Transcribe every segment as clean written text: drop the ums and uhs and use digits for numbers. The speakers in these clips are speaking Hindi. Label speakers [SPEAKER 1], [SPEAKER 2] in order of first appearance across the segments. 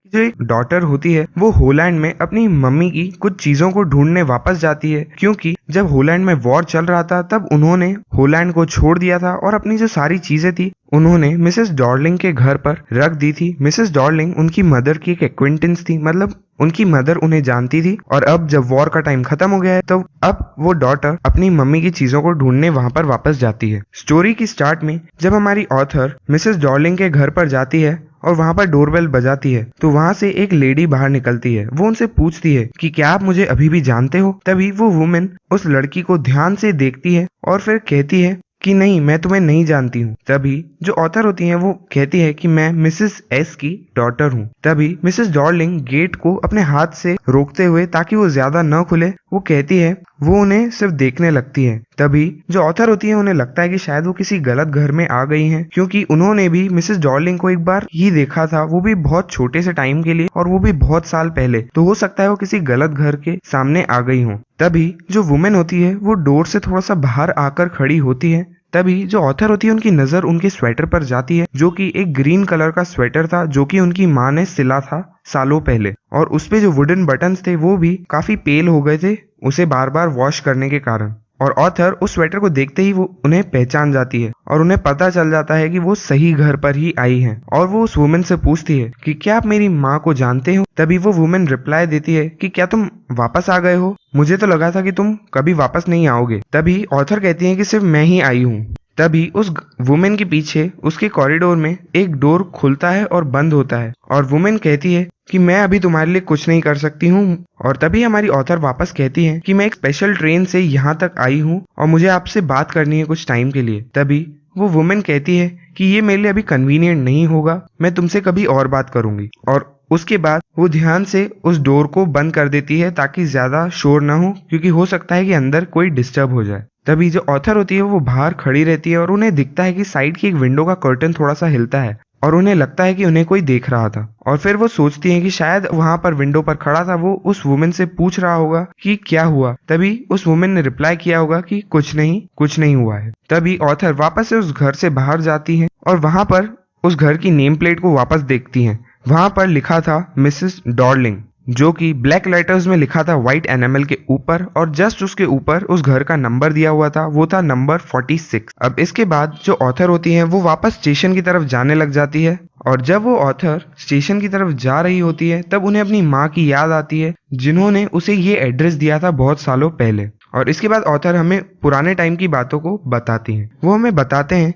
[SPEAKER 1] जो एक डॉटर होती है वो होलैंड में अपनी मम्मी की कुछ चीजों को ढूंढने वापस जाती है, क्योंकि जब होलैंड में वॉर चल रहा था तब उन्होंने होलैंड को छोड़ दिया था और अपनी जो सारी चीजें थी उन्होंने मिसेस डॉर्लिंग के घर पर रख दी थी। मिसेस डॉर्लिंग उनकी मदर की एक एक्विंटेंस थी, मतलब उनकी मदर उन्हें जानती थी। और अब जब वॉर का टाइम खत्म हो गया है तो अब वो डॉटर अपनी मम्मी की चीजों को ढूंढने वहां पर वापस जाती है। स्टोरी की स्टार्ट में जब हमारी ऑथर मिसेस डॉर्लिंग के घर पर जाती है और वहां पर डोरबेल बजाती है तो वहां से एक लेडी बाहर निकलती है। वो उनसे पूछती है कि क्या आप मुझे अभी भी जानते हो। तभी वो वुमेन उस लड़की को ध्यान से देखती है और फिर कहती है कि नहीं, मैं तुम्हें नहीं जानती हूँ। तभी जो ऑथर होती है वो कहती है कि मैं मिसेस एस की डॉटर हूँ। तभी मिसेस डॉर्लिंग गेट को अपने हाथ से रोकते हुए ताकि वो ज्यादा न खुले वो कहती है, वो उन्हें सिर्फ देखने लगती है। तभी जो ऑथर होती है उन्हें लगता है कि शायद वो किसी गलत घर में आ गई हैं, क्योंकि उन्होंने भी मिसेस डॉर्लिंग को एक बार ही देखा था, वो भी बहुत छोटे से टाइम के लिए और वो भी बहुत साल पहले। तो हो सकता है वो किसी गलत घर के सामने आ गई हो। तभी जो वुमेन होती है वो डोर से थोड़ा सा बाहर आकर खड़ी होती है। तभी जो ऑथर होती है उनकी नजर उनके स्वेटर पर जाती है, जो कि एक ग्रीन कलर का स्वेटर था जो कि उनकी माँ ने सिला था सालों पहले। और उसपे जो वुडन बटन्स थे वो भी काफी पेल हो गए थे उसे बार बार वॉश करने के कारण। और ऑथर उस स्वेटर को देखते ही वो उन्हें पहचान जाती है और उन्हें पता चल जाता है कि वो सही घर पर ही आई हैं। और वो उस वुमेन से पूछती है कि क्या आप मेरी माँ को जानते हो। तभी वो वुमेन रिप्लाई देती है कि क्या तुम वापस आ गए हो, मुझे तो लगा था कि तुम कभी वापस नहीं आओगे। तभी ऑथर कहती है कि सिर्फ मैं ही आई हूँ। तभी उस वुमेन के पीछे उसके कॉरिडोर में एक डोर खुलता है और बंद होता है और वुमेन कहती है कि मैं अभी तुम्हारे लिए कुछ नहीं कर सकती हूँ। और तभी हमारी ऑथर वापस कहती है कि मैं एक स्पेशल ट्रेन से यहाँ तक आई हूँ और मुझे आपसे बात करनी है कुछ टाइम के लिए। तभी वो वुमेन कहती है कि ये मेरे लिए अभी कन्वीनियंट नहीं होगा, मैं तुमसे कभी और बात करूंगी। और उसके बाद वो ध्यान से उस डोर को बंद कर देती है ताकि ज्यादा शोर ना हो, क्योंकि हो सकता है कि अंदर कोई डिस्टर्ब हो जाए। तभी जो ऑथर होती है वो बाहर खड़ी रहती है और उन्हें दिखता है कि साइड की एक विंडो का कर्टन थोड़ा सा हिलता है और उन्हें लगता है कि उन्हें कोई देख रहा था। और फिर वो सोचती है कि शायद वहां पर विंडो पर खड़ा था वो उस वुमेन से पूछ रहा होगा कि क्या हुआ। तभी उस वुमेन ने रिप्लाई किया होगा कि कुछ नहीं हुआ है। तभी ऑथर वापस से उस घर से बाहर जाती है और वहां पर उस घर की नेम प्लेट को वापस देखती है। वहां पर लिखा था मिसेस डॉर्लिंग, जो कि ब्लैक लेटर्स में लिखा था व्हाइट एनिमल के ऊपर, और जस्ट उसके ऊपर उस घर का नंबर दिया हुआ था, वो था नंबर 46। अब इसके बाद जो ऑथर होती है वो वापस स्टेशन की तरफ जाने लग जाती है। और जब वो ऑथर स्टेशन की तरफ जा रही होती है तब उन्हें अपनी माँ की याद आती है, जिन्होंने उसे ये एड्रेस दिया था बहुत सालों पहले। और इसके बाद ऑथर हमें पुराने टाइम की बातों को बताती हैं। वो हमें बताते हैं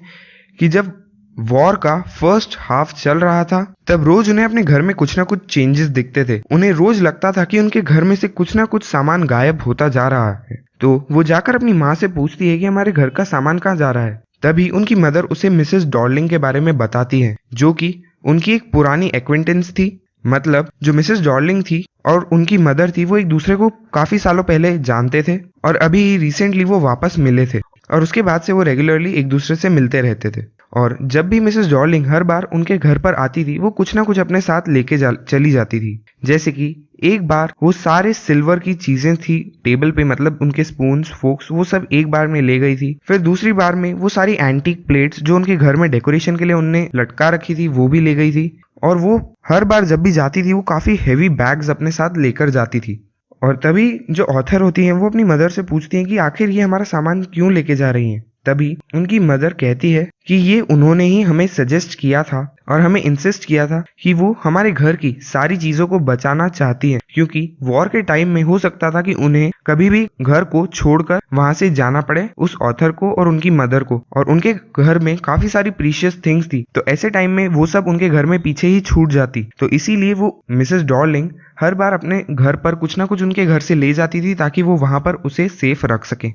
[SPEAKER 1] कि जब वॉर का फर्स्ट हाफ चल रहा था तब रोज उन्हें अपने घर में कुछ ना कुछ चेंजेस दिखते थे। उन्हें रोज लगता था कि उनके घर में से कुछ ना कुछ सामान गायब होता जा रहा है। तो वो जाकर अपनी माँ से पूछती है कि हमारे घर का सामान कहाँ जा रहा है। तभी उनकी मदर उसे मिसेस डॉर्लिंग के बारे में बताती है, जो कि उनकी एक पुरानी एक्वेंटेंस थी। मतलब जो मिसेस डॉर्लिंग थी और उनकी मदर थी वो एक दूसरे को काफी सालों पहले जानते थे और अभी रिसेंटली वो वापस मिले थे और उसके बाद से वो रेगुलरली एक दूसरे से मिलते रहते थे। और जब भी मिसेस डॉर्लिंग हर बार उनके घर पर आती थी वो कुछ ना कुछ अपने साथ लेके चली जाती थी। जैसे कि एक बार वो सारे सिल्वर की चीजें थी टेबल पे, मतलब उनके स्पून्स फोक्स वो सब एक बार में ले गई थी। फिर दूसरी बार में वो सारी एंटीक प्लेट्स जो उनके घर में डेकोरेशन के लिए उनने लटका रखी थी वो भी ले गई थी। और वो हर बार जब भी जाती थी वो काफी हेवी बैग्स अपने साथ लेकर जाती थी। और तभी जो ऑथर होती हैं वो अपनी मदर से पूछती हैं कि आखिर ये हमारा सामान क्यों लेके जा रही हैं। तभी उनकी मदर कहती है कि ये उन्होंने ही हमें सजेस्ट किया था और हमें इंसिस्ट किया था कि वो हमारे घर की सारी चीजों को बचाना चाहती हैं, क्योंकि वॉर के टाइम में हो सकता था कि उन्हें कभी भी घर को छोड़कर वहां से जाना पड़े उस ऑथर को और उनकी मदर को, और उनके घर में काफी सारी प्रीशियस थिंग्स थी। तो ऐसे टाइम में वो सब उनके घर में पीछे ही छूट जाती। तो इसीलिए वो मिसेस डॉर्लिंग हर बार अपने घर पर कुछ ना कुछ उनके घर से ले जाती थी ताकि वो वहां पर उसे सेफ रख सके।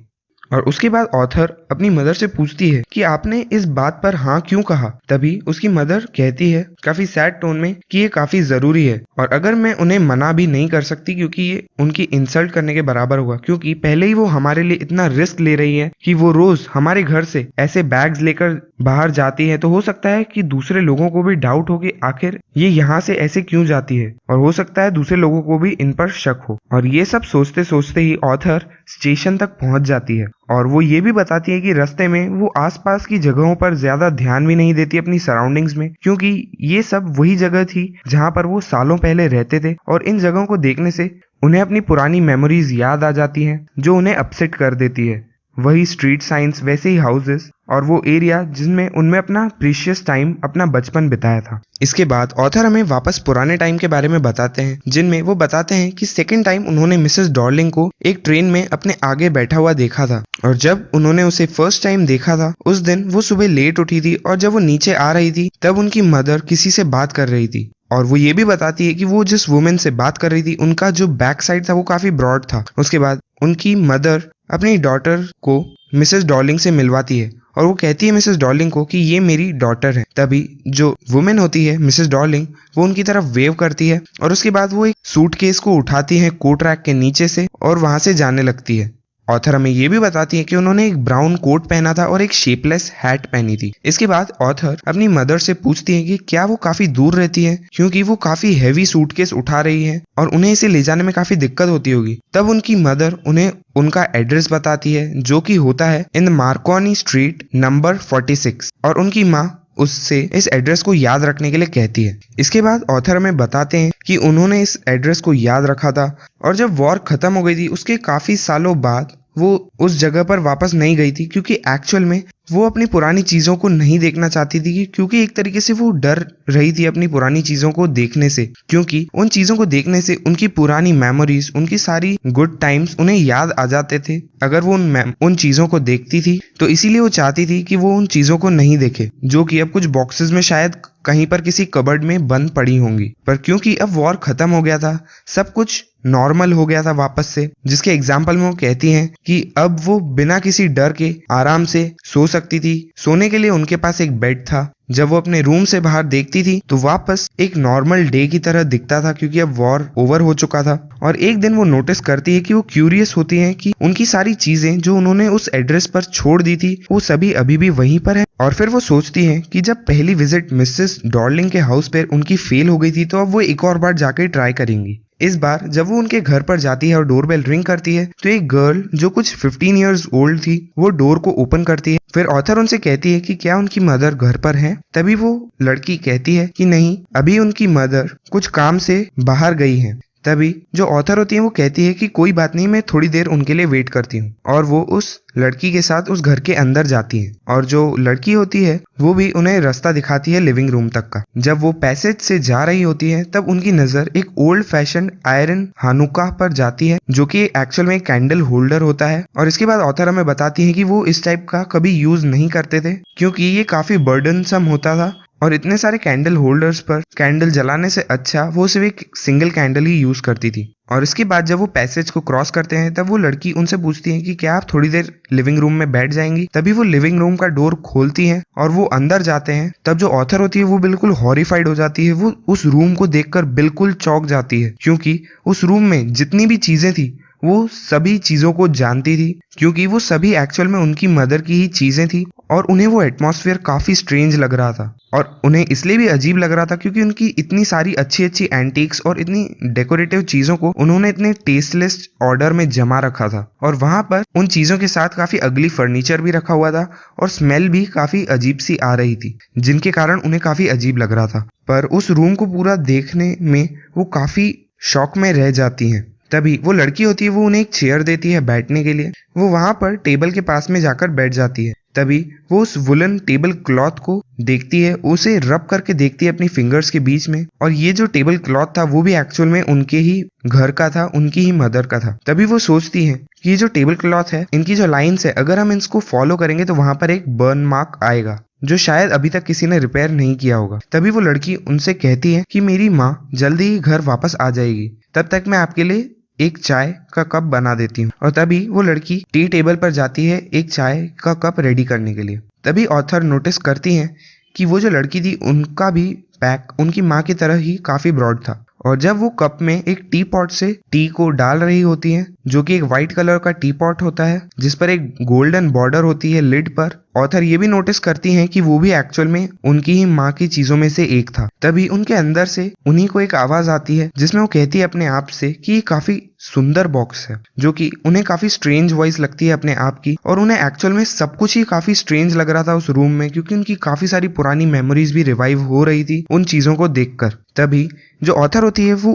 [SPEAKER 1] और उसके बाद ऑथर अपनी मदर से पूछती है कि आपने इस बात पर हाँ क्यों कहा। तभी उसकी मदर कहती है काफी सैड टोन में कि ये काफी जरूरी है और अगर मैं उन्हें मना भी नहीं कर सकती क्योंकि ये उनकी इंसल्ट करने के बराबर होगा, क्योंकि पहले ही वो हमारे लिए इतना रिस्क ले रही है कि वो रोज हमारे घर से ऐसे बैग्स लेकर बाहर जाती है। तो हो सकता है कि दूसरे लोगों को भी डाउट हो कि आखिर ये यहाँ से ऐसे क्यों जाती है, और हो सकता है दूसरे लोगों को भी इन पर शक हो। और ये सब सोचते सोचते ही ऑथर स्टेशन तक पहुंच जाती है और वो ये भी बताती है कि रास्ते में वो आसपास की जगहों पर ज्यादा ध्यान भी नहीं देती अपनी सराउंडिंग्स में, क्योंकि ये सब वही जगह थी जहां पर वो सालों पहले रहते थे और इन जगहों को देखने से उन्हें अपनी पुरानी मेमोरीज याद आ जाती हैं जो उन्हें अपसेट कर देती है। वही स्ट्रीट साइंस, वैसे ही हाउसेस और वो एरिया जिनमें उनमें अपना प्रीशियस टाइम, अपना बचपन बिताया था। इसके बाद ऑथर हमें वापस पुराने टाइम के बारे में बताते हैं, जिनमें वो बताते हैं कि सेकंड टाइम उन्होंने मिसेस डॉर्लिंग को एक ट्रेन में अपने आगे बैठा हुआ देखा था और जब उन्होंने उसे फर्स्ट टाइम देखा था उस दिन वो सुबह लेट उठी थी और जब वो नीचे आ रही थी तब उनकी मदर किसी से बात कर रही थी और वो ये भी बताती है कि वो जिस वुमेन से बात कर रही थी उनका जो बैक साइड था वो काफी ब्रॉड था। उसके बाद उनकी मदर अपनी डॉटर को मिसेस डॉर्लिंग से मिलवाती है और वो कहती है मिसेस डॉर्लिंग को कि ये मेरी डॉटर है। तभी जो वुमेन होती है मिसेस डॉर्लिंग वो उनकी तरफ वेव करती है और उसके बाद वो एक सूटकेस को उठाती है कोट रैक के नीचे से और वहां से जाने लगती है। ऑथर हमें ये भी बताती है कि उन्होंने एक ब्राउन कोट पहना था और एक शेपलेस हैट पहनी थी। इसके बाद ऑथर अपनी मदर से पूछती है कि क्या वो काफी दूर रहती है, क्योंकि वो काफी हैवी सूटकेस उठा रही है और उन्हें इसे ले जाने में काफी दिक्कत होती होगी। तब उनकी मदर उन्हें उनका एड्रेस बताती है जो कि होता है इन मार्कोनी स्ट्रीट नंबर 46 और उनकी माँ उससे इस एड्रेस को याद रखने के लिए कहती है। इसके बाद ऑथर हमें बताते हैं कि उन्होंने इस एड्रेस को याद रखा था और जब वॉर खत्म हो गई थी उसके काफी सालों बाद वो उस जगह पर वापस नहीं गई थी, क्योंकि एक्चुअल में वो अपनी पुरानी चीजों को नहीं देखना चाहती थी, क्योंकि एक तरीके से वो डर रही थी अपनी पुरानी चीजों को देखने से, क्योंकि उन चीजों को देखने से उनकी पुरानी मेमोरीज, उनकी सारी गुड टाइम्स उन्हें याद आ जाते थे अगर वो उन चीजों को देखती थी। तो इसीलिए वो चाहती थी कि वो उन चीजों को नहीं देखे जो कि अब कुछ बॉक्सेस में शायद कहीं पर किसी कबर्ड में बंद पड़ी होंगी। पर क्योंकि अब वॉर खत्म हो गया था, सब कुछ नॉर्मल हो गया था वापस से, जिसके एग्जाम्पल में वो कहती हैं कि अब वो बिना किसी डर के आराम से सो सकती थी। सोने के लिए उनके पास एक बेड था। जब वो अपने रूम से बाहर देखती थी तो वापस एक नॉर्मल डे की तरह दिखता था, क्योंकि अब वॉर ओवर हो चुका था। और एक दिन वो नोटिस करती है कि वो क्यूरियस होती है कि उनकी सारी चीजें जो उन्होंने उस एड्रेस पर छोड़ दी थी वो सभी अभी भी वहीं पर है। और फिर वो सोचती है कि जब पहली विजिट मिसेस डॉर्लिंग के हाउस पर उनकी फेल हो गई थी तो अब वो एक और बार जाकर ट्राई करेंगी। इस बार जब वो उनके घर पर जाती है और डोरबेल रिंग करती है तो एक गर्ल जो कुछ 15 इयर्स ओल्ड थी वो डोर को ओपन करती है। फिर ऑथर उनसे कहती है कि क्या उनकी मदर घर पर है। तभी वो लड़की कहती है कि नहीं, अभी उनकी मदर कुछ काम से बाहर गई है। तभी जो ऑथर होती है वो कहती है कि कोई बात नहीं, मैं थोड़ी देर उनके लिए वेट करती हूँ। और वो उस लड़की के साथ उस घर के अंदर जाती है और जो लड़की होती है वो भी उन्हें रास्ता दिखाती है लिविंग रूम तक का। जब वो पैसेज से जा रही होती है तब उनकी नजर एक ओल्ड फैशन आयरन हानुका पर जाती है जो कि एक्चुअल में एक कैंडल होल्डर होता है। और इसके बाद ऑथर हमें बताती है कि वो इस टाइप का कभी यूज नहीं करते थे क्योंकि ये काफी बर्डनसम होता था और इतने सारे कैंडल होल्डर्स पर कैंडल जलाने से अच्छा वो सिर्फ एक सिंगल कैंडल ही यूज करती थी। और इसके बाद जब वो पैसेज को क्रॉस करते हैं तब वो लड़की उनसे पूछती है कि क्या आप थोड़ी देर लिविंग रूम में बैठ जाएंगी। तभी वो लिविंग रूम का डोर खोलती हैं और वो अंदर जाते हैं। तब जो ऑथर होती है वो बिल्कुल हॉरिफाइड हो जाती है। वो उस रूम को देखकर बिल्कुल चौंक जाती है क्योंकि उस रूम में जितनी भी चीजें थी वो सभी चीजों को जानती थी, क्योंकि वो सभी एक्चुअल में उनकी मदर की ही चीजें थी। और उन्हें वो एटमॉस्फेयर काफी स्ट्रेंज लग रहा था और उन्हें इसलिए भी अजीब लग रहा था क्योंकि उनकी इतनी सारी अच्छी अच्छी एंटीक्स और इतनी डेकोरेटिव चीजों को उन्होंने इतने टेस्टलेस ऑर्डर में जमा रखा था। और वहां पर उन चीजों के साथ काफी अगली फर्नीचर भी रखा हुआ था और स्मेल भी काफी अजीब सी आ रही थी, जिनके कारण उन्हें काफी अजीब लग रहा था। पर उस रूम को पूरा देखने में वो काफी शॉक में रह जाती हैं। तभी वो लड़की होती है वो उन्हें एक चेयर देती है बैठने के लिए। वो वहां पर टेबल के पास में जाकर बैठ जाती है। तभी वो उस वुलन टेबल क्लॉथ को देखती है, उसे रब करके देखती है अपनी फिंगर्स के बीच में। और ये जो टेबल क्लॉथ था वो भी एक्चुअल में उनके ही घर का था, उनकी ही मदर का था। तभी वो सोचती है कि ये जो टेबल क्लॉथ है, इनकी जो लाइन्स है, अगर हम इसको फॉलो करेंगे तो वहां पर एक बर्न मार्क आएगा जो शायद अभी तक किसी ने रिपेयर नहीं किया होगा। तभी वो लड़की उनसे कहती है कि मेरी माँ जल्दी ही घर वापस आ जाएगी, तब तक मैं आपके लिए एक चाय का कप बना देती हूँ। और तभी वो लड़की टी टेबल पर जाती है एक चाय का कप रेडी करने के लिए। तभी ऑथर नोटिस करती हैं कि वो जो लड़की थी उनका भी पैक उनकी माँ की तरह ही काफी ब्रॉड था। और जब वो कप में एक टी पॉट से टी को डाल रही होती हैं, जो कि एक व्हाइट कलर का टी पॉट होता है जिस पर एक गोल्डन बॉर्डर होती है लिड पर, ऑथर ये भी नोटिस करती हैं कि वो भी एक्चुअल में उनकी ही माँ की चीजों में से एक था। तभी उनके अंदर से उन्हीं को एक आवाज आती है जिसमें वो कहती है अपने आप से कि ये काफी सुंदर बॉक्स है, जो कि उन्हें काफी स्ट्रेंज वॉइस लगती है अपने आप की, और उन्हें एक्चुअल में सब कुछ ही काफी स्ट्रेंज लग रहा था उस रूम में, क्योंकि उनकी काफी सारी पुरानी मेमोरीज भी रिवाइव हो रही थी उन चीजों को देखकर। तभी जो ऑथर होती है वो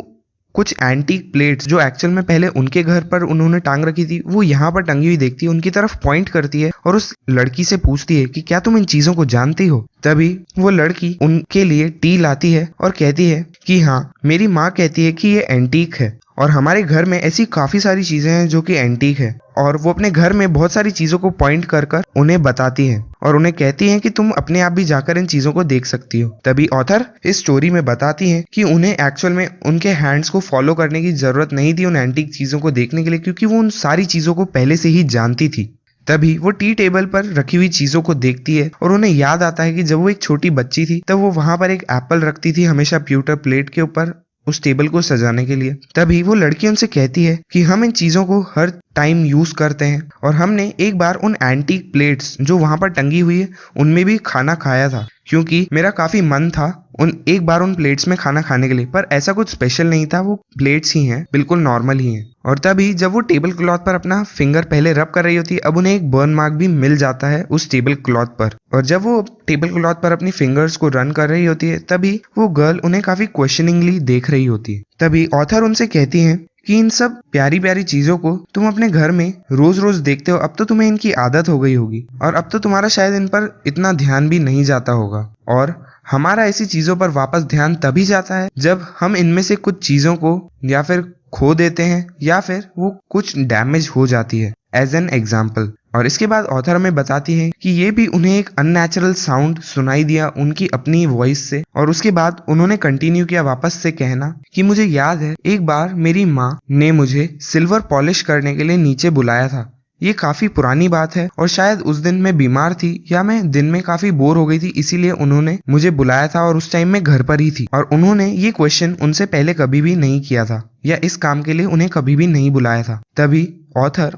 [SPEAKER 1] कुछ एंटीक प्लेट्स जो एक्चुअल में पहले उनके घर पर उन्होंने टांग रखी थी वो यहाँ पर टंगी हुई देखती है, उनकी तरफ पॉइंट करती है और उस लड़की से पूछती है कि क्या तुम इन चीजों को जानती हो। तभी वो लड़की उनके लिए टी लाती है और कहती है कि हाँ, मेरी माँ कहती है कि ये एंटीक है और हमारे घर में ऐसी काफी सारी चीजें हैं जो कि एंटीक है, और वो अपने घर में बहुत सारी चीजों को पॉइंट कर कर उन्हें बताती हैं और उन्हें कहती हैं कि तुम अपने आप भी जाकर इन चीजों को देख सकती हो। तभी ऑथर इस स्टोरी में बताती हैं कि उन्हें एक्चुअल में उनके हैंड्स को फॉलो करने की जरूरत नहीं थी उन एंटीक चीजों को देखने के लिए, क्योंकि वो उन सारी चीजों को पहले से ही जानती थी। तभी वो टी टेबल पर रखी हुई चीजों को देखती है और उन्हें याद आता है कि जब वो एक छोटी बच्ची थी तब वो वहां पर एक एप्पल रखती थी हमेशा प्यूटर प्लेट के ऊपर उस टेबल को सजाने के लिए। तभी वो लड़की उनसे कहती है कि हम इन चीजों को हर टाइम यूज करते हैं और हमने एक बार उन एंटीक प्लेट्स जो वहां पर टंगी हुई है उनमें भी खाना खाया था, क्योंकि मेरा काफी मन था एक बार उन प्लेट्स में खाना खाने के लिए, पर ऐसा कुछ स्पेशल नहीं था, वो प्लेट्स ही हैं, बिल्कुल नॉर्मल ही हैं। और तभी जब वो टेबल क्लॉथ पर अपना फिंगर पहले रब कर रही होती है, अब उन्हें एक बर्न मार्क भी मिल जाता है उस टेबल क्लॉथ पर, और जब वो टेबल क्लॉथ पर अपनी फिंगर्स को रन कर रही होती है तभी वो गर्ल उन्हें काफी क्वेश्चनिंगली देख रही होती है। तभी ऑथर उनसे कहती है कि इन सब प्यारी प्यारी चीजों को तुम अपने घर में रोज रोज देखते हो, अब तो तुम्हें इनकी आदत हो गई होगी और अब तो तुम्हारा शायद इन पर इतना ध्यान भी नहीं जाता होगा, और हमारा ऐसी चीजों पर वापस ध्यान तभी जाता है जब हम इनमें से कुछ चीजों को या फिर खो देते हैं या फिर वो कुछ डैमेज हो जाती है, एज एन एग्जाम्पल। और इसके बाद ऑथर हमें बताती है कि ये भी उन्हें एक अननेचुरल साउंड सुनाई दिया उनकी अपनी वॉइस से, और उसके बाद उन्होंने कंटिन्यू किया वापस से कहना कि मुझे याद है एक बार मेरी माँ ने मुझे सिल्वर पॉलिश करने के लिए नीचे बुलाया था। ये काफी पुरानी बात है और शायद उस दिन मैं बीमार थी या मैं दिन में काफी बोर हो गई थी, इसीलिए उन्होंने मुझे बुलाया था और उस टाइम मैं घर पर ही थी, और उन्होंने ये क्वेश्चन उनसे पहले कभी भी नहीं किया था या इस काम के लिए उन्हें कभी भी नहीं बुलाया था। तभी ऑथर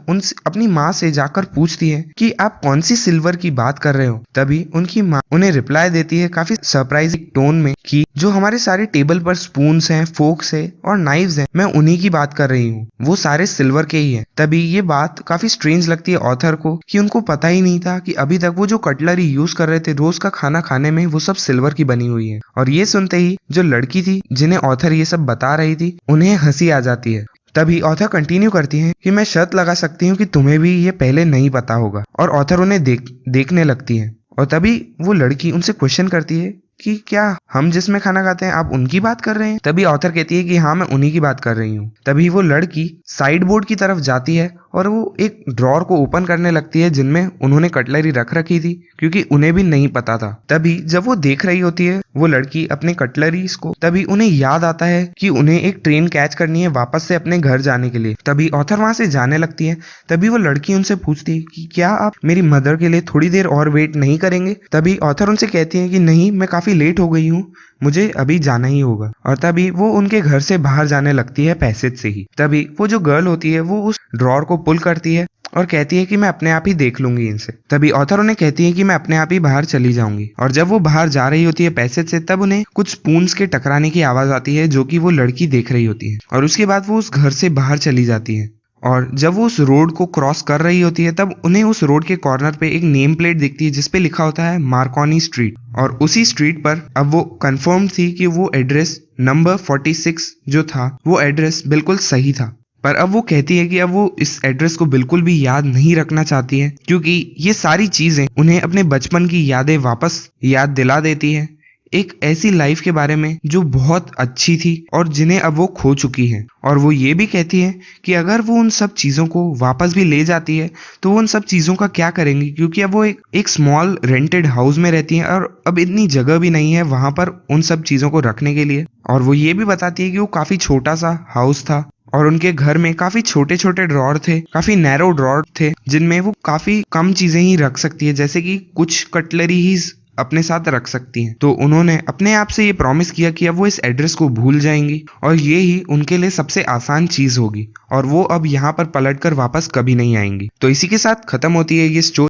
[SPEAKER 1] अपनी माँ से जाकर पूछती है कि आप कौन सी सिल्वर की बात कर रहे हो। तभी उनकी माँ उन्हें रिप्लाई देती है काफी सरप्राइजिंग टोन में कि जो हमारे सारे टेबल पर स्पून्स हैं, फोक्स है और नाइव्स हैं, मैं उन्हीं की बात कर रही हूँ, वो सारे सिल्वर के ही हैं। तभी ये बात काफी स्ट्रेंज लगती है ऑथर को कि उनको पता ही नहीं था कि अभी तक वो जो कटलरी यूज कर रहे थे रोज का खाना खाने में वो सब सिल्वर की बनी हुई है। और ये सुनते ही जो लड़की थी जिन्हें ऑथर ये सब बता रही थी उन्हें हंसी आ जाती है। तभी ऑथर कंटिन्यू करती हैं कि मैं शर्त लगा सकती हूँ कि तुम्हें भी ये पहले नहीं पता होगा, और ऑथर उन्हें देखने लगती है। और तभी वो लड़की उनसे क्वेश्चन करती है कि क्या हम जिसमें खाना खाते हैं आप उनकी बात कर रहे हैं। तभी ऑथर कहती है कि हाँ, मैं उन्हीं की बात कर रही हूँ। तभी वो लड़की साइड बोर्ड की तरफ जाती है और वो एक ड्रॉर को ओपन करने लगती है जिनमें उन्होंने कटलरी रख रखी थी, क्योंकि उन्हें भी नहीं पता था। तभी जब वो देख रही होती है वो लड़की अपने कटलरीज को, तभी उन्हें याद आता है कि उन्हें एक ट्रेन कैच करनी है वापस से अपने घर जाने के लिए। तभी ऑथर वहां से जाने लगती है। तभी वो लड़की उनसे पूछती है कि क्या आप मेरी मदर के लिए थोड़ी देर और वेट नहीं करेंगे। तभी ऑथर उनसे कहती है कि नहीं, मैं काफी लेट हो गई हूँ, मुझे अभी जाना ही होगा। और तभी वो उनके घर से बाहर जाने लगती है पैसेज से ही। तभी वो जो गर्ल होती है वो उस ड्रॉर को पुल करती है और कहती है कि मैं अपने आप ही देख लूंगी इनसे। तभी ऑथर उन्हें कहती है कि मैं अपने आप ही बाहर चली जाऊंगी। और जब वो बाहर जा रही होती है पैसेज से तब उन्हें कुछ स्पून्स के टकराने की आवाज आती है जो कि वो लड़की देख रही होती है, और उसके बाद वो उस घर से बाहर चली जाती है। और जब वो उस रोड को क्रॉस कर रही होती है तब उन्हें उस रोड के कॉर्नर पे एक नेम प्लेट दिखती है जिसपे लिखा होता है मार्कोनी स्ट्रीट, और उसी स्ट्रीट पर अब वो कंफर्म थी कि वो एड्रेस नंबर 46 जो था वो एड्रेस बिल्कुल सही था। पर अब वो कहती है कि अब वो इस एड्रेस को बिल्कुल भी याद नहीं रखना चाहती है, क्योंकि ये सारी चीजें उन्हें अपने बचपन की यादें वापस याद दिला देती है, एक ऐसी लाइफ के बारे में जो बहुत अच्छी थी और जिन्हें अब वो खो चुकी है। और वो ये भी कहती है कि अगर वो उन सब चीज़ों को वापस भी ले जाती है तो वो उन सब चीज़ों का क्या करेंगी, क्योंकि अब वो एक स्मॉल रेंटेड हाउस में रहती हैं और अब इतनी जगह भी नहीं है वहाँ पर उन सब चीज़ों को रखने के लिए। और वो ये भी बताती है कि वो काफ़ी छोटा सा हाउस था और उनके घर में काफ़ी छोटे छोटे ड्रॉर थे, काफ़ी नैरो ड्रॉर थे जिनमें वो काफ़ी कम चीज़ें ही रख सकती है, जैसे कि कुछ कटलरी ही अपने साथ रख सकती हैं। तो उन्होंने अपने आप से ये प्रॉमिस किया कि अब वो इस एड्रेस को भूल जाएंगी और ये ही उनके लिए सबसे आसान चीज होगी और वो अब यहाँ पर पलटकर वापस कभी नहीं आएंगी। तो इसी के साथ खत्म होती है ये स्टोरी।